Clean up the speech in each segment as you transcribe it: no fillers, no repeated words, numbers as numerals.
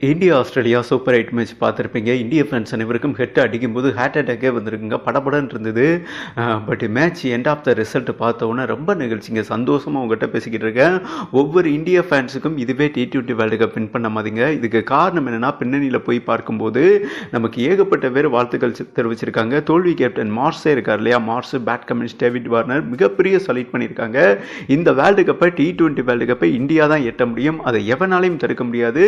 India Australia super 8 match பார்த்துருப்பீங்க. இந்திய fans அனைவருக்கும் ஹெட் அடிக்கும்போது ஹார்ட் அட்டாக்கே வந்திருக்குங்க. படபடன்னு இருந்தது. But match end of the result பார்த்த உடனே ரொம்ப நிகழ்ச்சிங்க. சந்தோஷமாக உங்கள்கிட்ட பேசிக்கிட்டு இருக்கேன். ஒவ்வொரு இந்திய ஃபேன்ஸுக்கும் இதுவே T20 வேர்ல்டு கப் வின் பண்ண மாதிரிங்க. இதுக்கு காரணம் என்னென்னா, பின்னணியில் போய் பார்க்கும்போது நமக்கு ஏகப்பட்ட பேர் வாழ்த்துக்கள் தெரிவிச்சிருக்காங்க. தோல்வி கேப்டன் மார்ஸே இருக்கார் இல்லையா, Marsh, Pat Cummins, David Warner மிகப்பெரிய சலீட் பண்ணியிருக்காங்க. இந்த வேர்ல்டு கப்பை T20 வேர்ல்டு கப்பை இந்தியா தான் எட்ட முடியும். அதை எவனாலையும் தடுக்க முடியாது.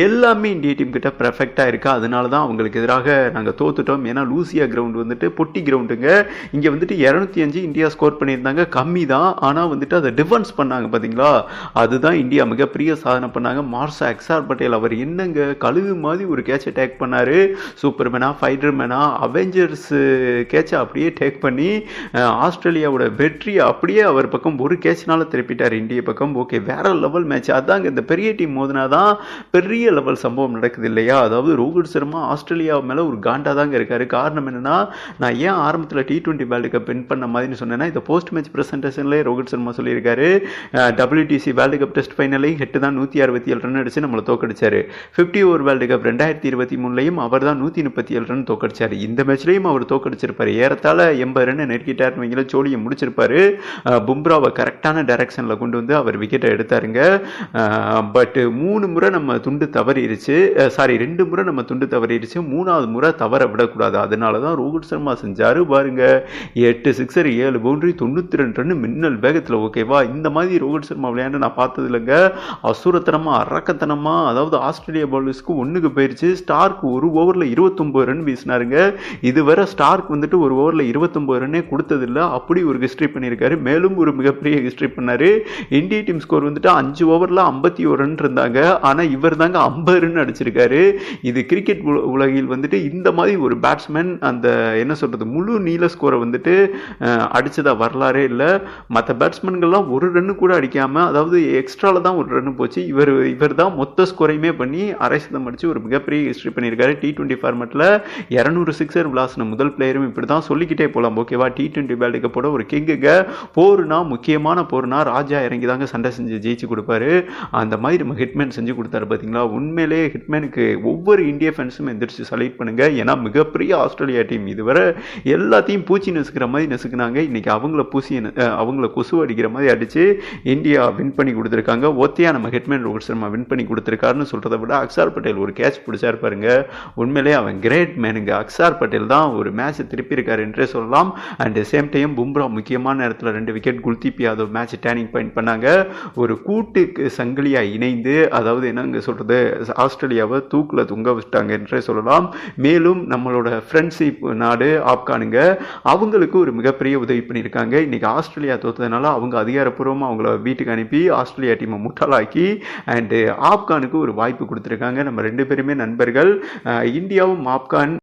எல்லாமே இந்திய டீம் கிட்ட பெர்ஃபெக்டாக இருக்கா. அதனால தான் அவங்களுக்கு எதிராக நாங்கள் தோத்துட்டோம். ஏன்னா லூசியா கிரவுண்ட் வந்துட்டு பொட்டி கிரவுண்டுங்க. இங்கே வந்துட்டு 205 இந்தியா ஸ்கோர் பண்ணியிருந்தாங்க. கம்மி தான், ஆனால் வந்துட்டு அதை டிஃபென்ஸ் பண்ணாங்க பார்த்தீங்களா. அதுதான் இந்தியா மிகப்பெரிய சாதனை பண்ணாங்க. மார்ஸ் அக்ஸார் பட்டேல் அவர் என்னங்க கழுகு மாதிரி ஒரு கேட்சை டேக் பண்ணார். சூப்பர்மேனா, ஃபைடர்மேனா, அவெஞ்சர்ஸ் கேட்சை அப்படியே டேக் பண்ணி ஆஸ்திரேலியாவோட வெற்றி அப்படியே அவர் பக்கம் ஒரு கேட்ச்னால திருப்பிட்டார் இந்திய பக்கம். ஓகே, வேற லெவல் மேட்ச். அதாங்க இந்த பெரிய டீம் மோதினாதான் பெரிய லெவல் சம்பவம் நடக்குது இல்லையா. அதாவது ரோஹித் சர்மா ஆஸ்திரேலியா மேல ஒரு காண்டா தாங்க இருக்காரு. காரணம் என்னன்னா, நான் ஏன் ஆரம்பத்தில் T20 வேர்ல்டு கப் வின் பண்ண மாதிரி சொன்னேன்னா, இந்த போஸ்ட் மேட்ச் பிரசன்டேஷன்ல ரோஹித் சர்மா சொல்லியிருக்காரு, WTC வேர்ல்டு கப் டெஸ்ட் ஃபைனலையும் ஹெட் தான் 167 ரன் அடிச்சு நம்மளை தோக்கடிச்சாரு. 50 ஓவர் வேர்ல்டு கப் 2023 அவர் தான் 137 ரன் தோக்கடிச்சாரு. இந்த மேட்ச்லையும் அவர் தோக்கடிச்சிருப்பாரு. ஏறத்தாழ 80 ரன் நெருக்கிட்டாருன்னு வைங்கள, ஜோடியை முடிச்சிருப்பாரு. பும்ராவை கரெக்டான டைரக்ஷன்ல கொண்டு வந்து அவர் விக்கெட்டை எடுத்தாருங்க. பட் 3 முறை நம்ம துண்டு தவறிடுச்சு. 2 முறை நம்ம துண்டு தவறிடுச்சு. 3வது முறை தவற விடக்கூடாது. அதனால தான் ரோஹித் சர்மா செஞ்சாரு பாருங்க. 8 சிக்ஸர் 7 பவுண்டரி 92 ரன் மின்னல் வேகத்தில். ஓகேவா, இந்த மாதிரி ரோஹித் சர்மா விளையாண்டு நான் பார்த்தது இல்லைங்க. அசுரத்தனமா, அரக்கத்தனமா, அதாவது ஆஸ்திரேலியா பவுலர்ஸ்க்கு ஒன்றுக்கு போயிடுச்சு. ஸ்டார்க் ஒரு ஓவரில் 29 ரன் வீசினாருங்க. இதுவரை ஸ்டார்க் வந்துட்டு ஒரு ஓவரில் 29 ரன்னே கொடுத்ததில்லை. அப்படி ஒரு ஹிஸ்ட்ரி பண்ணியிருக்காரு. மேலும் ஒரு மிகப்பெரிய ஹிஸ்ட்ரி பண்ணாரு. இந்திய டீம் ஸ்கோர் வந்துட்டு 5 ஓவரில் 51 ரன் இருந்தாங்க. ஆனால் இவர் தாங்க 50 ரன் அடிச்சிருக்காரு. இது கிரிக்கெட் உலகில் வந்துட்டு இந்த மாதிரி ஒரு பேட்ஸ்மேன் அந்த என்ன சொல்றது முழு நீல ஸ்கோரை வந்துட்டு அடிச்சதா வரலாறே இல்லை. மற்ற பேட்ஸ்மேன்கள்லாம் ஒரு ரன்னு கூட அடிக்காம, அதாவது எக்ஸ்ட்ரால தான் ஒரு ரன்னு போச்சு. இவர் தான் மொத்த ஸ்கோரையுமே பண்ணி அரை சதம் அடிச்சு ஒரு மிகப்பெரிய ஹிஸ்டரி பண்ணியிருக்காரு. T20 ஃபார்மேட்ல 200 சிக்ஸர் விளாசின முதல் பிளேயரும் இப்படி தான் சொல்லிக்கிட்டே போகலாம். ஓகேவா, T20 வேர்ல்டு கப்போட ஒரு கிங்குங்க. போர்னா, முக்கியமான போர்னா ராஜா இறங்கி தாங்க சண்டை செஞ்சு ஜெயிச்சு கொடுப்பாரு. அந்த மாதிரி நம்ம ஹிட்மேன் செஞ்சு கொடுத்தாரு பார்த்தீங்களா. உண்மையிலே ஹிட்மேனுக்கு ஒவ்வொரு இந்திய ஃபேன்ஸும் எந்திரிச்சு சல்யூட் பண்ணுங்க. ஏன்னா மிகப்பெரிய ஆஸ்திரேலியா டீம் இதுவரை எல்லாத்தையும் பூச்சி நசுக்கிற மாதிரி நசுக்குனாங்க. இன்னைக்கு அவங்கள கொசு அடிக்கிற மாதிரி அடிச்சு இந்தியா வின் பண்ணி கொடுத்துருக்காங்க. ஒத்தையா நம்ம ஹிட்மேன் ரோஹித் சர்மா வின் பண்ணி கொடுத்துருக்காருன்னு சொல்றதை விட அக்ஸார் பட்டேல் ஒரு கேட்ச் பிடிச்சாரு பாருங்க. உண்மையிலே அவன் கிரேட் மேனுங்க. அக்ஸார் பட்டேல் தான் ஒரு மேட்ச் திருப்பி இருக்காரு என்றே சொல்லலாம். அண்ட் சேம் டைம் பும்ரா முக்கியமான நேரத்தில் 2 wicket, Kuldeep Yadav match turning point பண்ணாங்க. ஒரு கூட்டு சங்கிலியா இணைந்து, அதாவது என்னங்க சொல்றது, ஆஸ்திரேலியாவை தூக்கில் தொங்க வச்சிட்டாங்க என்றே சொல்லலாம். மேலும் நம்மளோட ஃப்ரெண்ட்ஷிப் நாடு ஆப்கானுங்க, அவங்களுக்கு ஒரு மிகப்பெரிய உதவி பண்ணியிருக்காங்க. இன்னைக்கு ஆஸ்திரேலியா தோத்ததுனால அவங்க அதிகாரப்பூர்வமாக அவங்கள வீட்டுக்கு அனுப்பி ஆஸ்திரேலியா டீமை முட்டாளாக்கி அண்டு ஆப்கானுக்கு ஒரு வாய்ப்பு கொடுத்துருக்காங்க. நம்ம 2 பேருமே நண்பர்கள். இந்தியாவும் ஆப்கான்